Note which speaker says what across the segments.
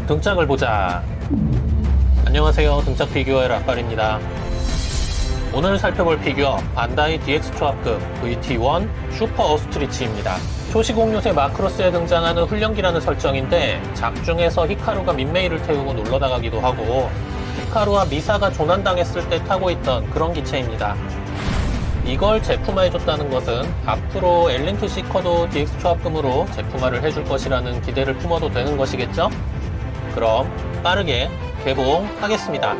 Speaker 1: 등짝을 보자. 안녕하세요, 등짝 피규어의 락발입니다. 오늘 살펴볼 피규어 반다이 DX 초합급 VT1 슈퍼 어스트리치입니다. 초시공 요새 마크로스에 등장하는 훈련기라는 설정인데 작중에서 히카루가 민메이를 태우고 놀러나가기도 하고 히카루와 미사가 조난당했을 때 타고 있던 그런 기체입니다. 이걸 제품화해줬다는 것은 앞으로 엘린트 시커도 DX 초합금으로 제품화를 해줄 것이라는 기대를 품어도 되는 것이겠죠? 그럼 빠르게 개봉하겠습니다.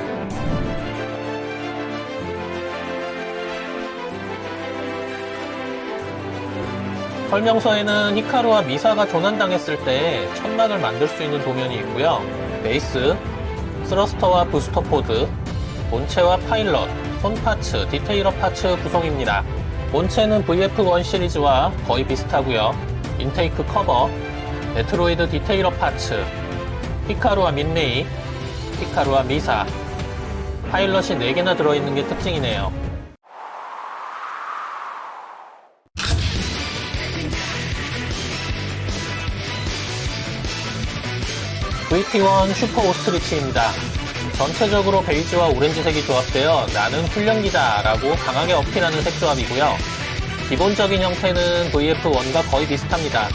Speaker 1: 설명서에는 히카루와 미사가 조난당했을 때 천막을 만들 수 있는 도면이 있고요. 베이스, 스러스터와 부스터 포드, 본체와 파일럿, 손 파츠, 디테일러 파츠 구성입니다. 본체는 VF1 시리즈와 거의 비슷하고요. 인테이크 커버, 메트로이드 디테일러 파츠, 히카루와 민메이, 히카루와 미사, 파일럿이 4개나 들어있는 게 특징이네요. VT1 슈퍼 오스트리치입니다. 전체적으로 베이지와 오렌지색이 조합되어 나는 훈련기다 라고 강하게 어필하는 색조합이고요. 기본적인 형태는 VF1과 거의 비슷합니다.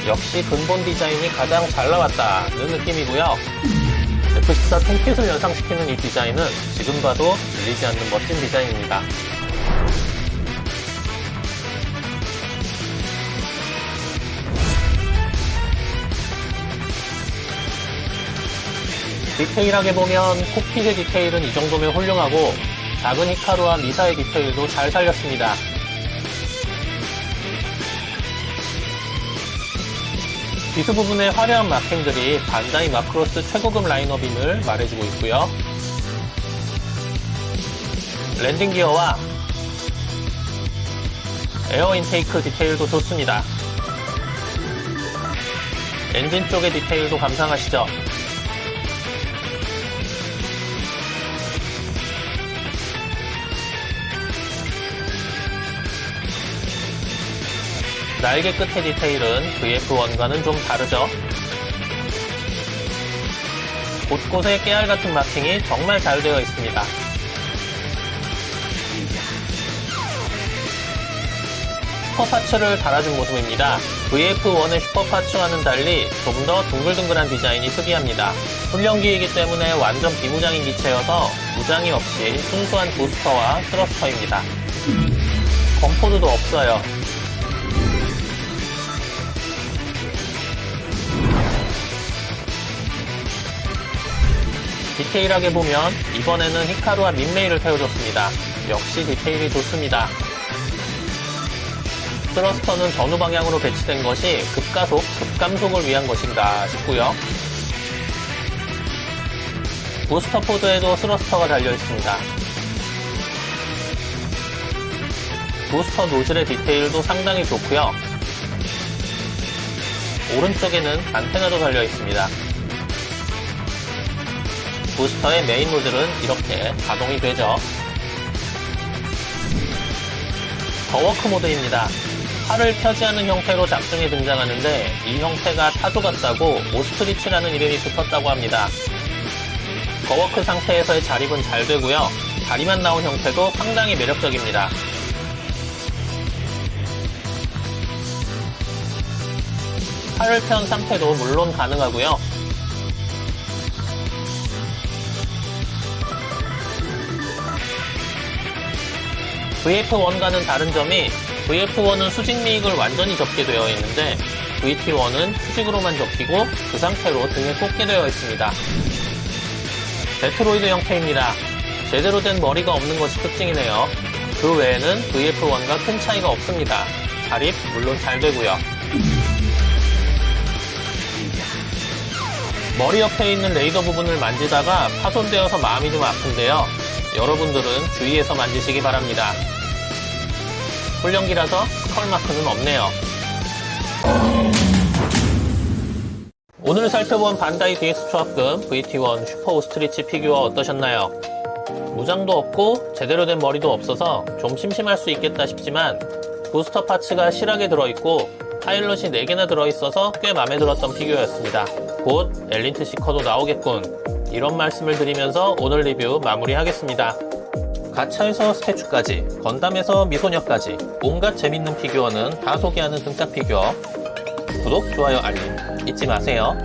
Speaker 1: 역시 근본 디자인이 가장 잘 나왔다는 느낌이고요. F14 통킷을 연상시키는 이 디자인은 지금 봐도 질리지 않는 멋진 디자인입니다. 디테일하게 보면 콕핏의 디테일은 이 정도면 훌륭하고 작은 히카루와 미사의 디테일도 잘 살렸습니다. 기수 부분의 화려한 마킹들이 반다이 마크로스 최고급 라인업임을 말해주고 있고요. 랜딩 기어와 에어 인테이크 디테일도 좋습니다. 엔진 쪽의 디테일도 감상하시죠. 날개 끝의 디테일은 VF1과는 좀 다르죠. 곳곳에 깨알 같은 마킹이 정말 잘 되어 있습니다. 슈퍼파츠를 달아준 모습입니다. VF1의 슈퍼파츠와는 달리 좀 더 둥글둥글한 디자인이 특이합니다. 훈련기이기 때문에 완전 비무장인 기체여서 무장이 없이 순수한 부스터와 스러스터입니다. 건포드도 없어요. 디테일하게 보면 이번에는 히카루와 민메이를 태워줬습니다. 역시 디테일이 좋습니다. 스러스터는 전후 방향으로 배치된 것이 급가속, 급감속을 위한 것인가 싶고요. 부스터 포드에도 스러스터가 달려있습니다. 부스터 노즐의 디테일도 상당히 좋고요. 오른쪽에는 안테나도 달려있습니다. 부스터의 메인 노즐은 이렇게 가동이 되죠. 더워크 모드입니다. 팔을 펴지 않은 형태로 작중에 등장하는데 이 형태가 타조 같다고 오스트리치라는 이름이 붙었다고 합니다. 더워크 상태에서의 자립은 잘 되고요. 다리만 나온 형태도 상당히 매력적입니다. 팔을 편 상태도 물론 가능하고요. VF1과는 다른 점이 VF1은 수직 미익을 완전히 접게 되어 있는데 VT1은 수직으로만 접히고 그 상태로 등에 꽂게 되어 있습니다. 메트로이드 형태입니다. 제대로 된 머리가 없는 것이 특징이네요. 그 외에는 VF1과 큰 차이가 없습니다. 자립 물론 잘 되고요. 머리 옆에 있는 레이더 부분을 만지다가 파손되어서 마음이 좀 아픈데요. 여러분들은 주의해서 만지시기 바랍니다. 훈련기라서 스컬마크는 없네요. 오늘 살펴본 반다이 DX 초합금 VT1 슈퍼 오스트리치 피규어 어떠셨나요? 무장도 없고 제대로 된 머리도 없어서 좀 심심할 수 있겠다 싶지만 부스터 파츠가 실하게 들어있고 파일럿이 4개나 들어있어서 꽤 마음에 들었던 피규어였습니다. 곧 엘리트 시커도 나오겠군. 이런 말씀을 드리면서 오늘 리뷰 마무리하겠습니다. 가차에서 스태츄까지, 건담에서 미소녀까지 온갖 재밌는 피규어는 다 소개하는 등짝 피규어. 구독, 좋아요, 알림 잊지 마세요.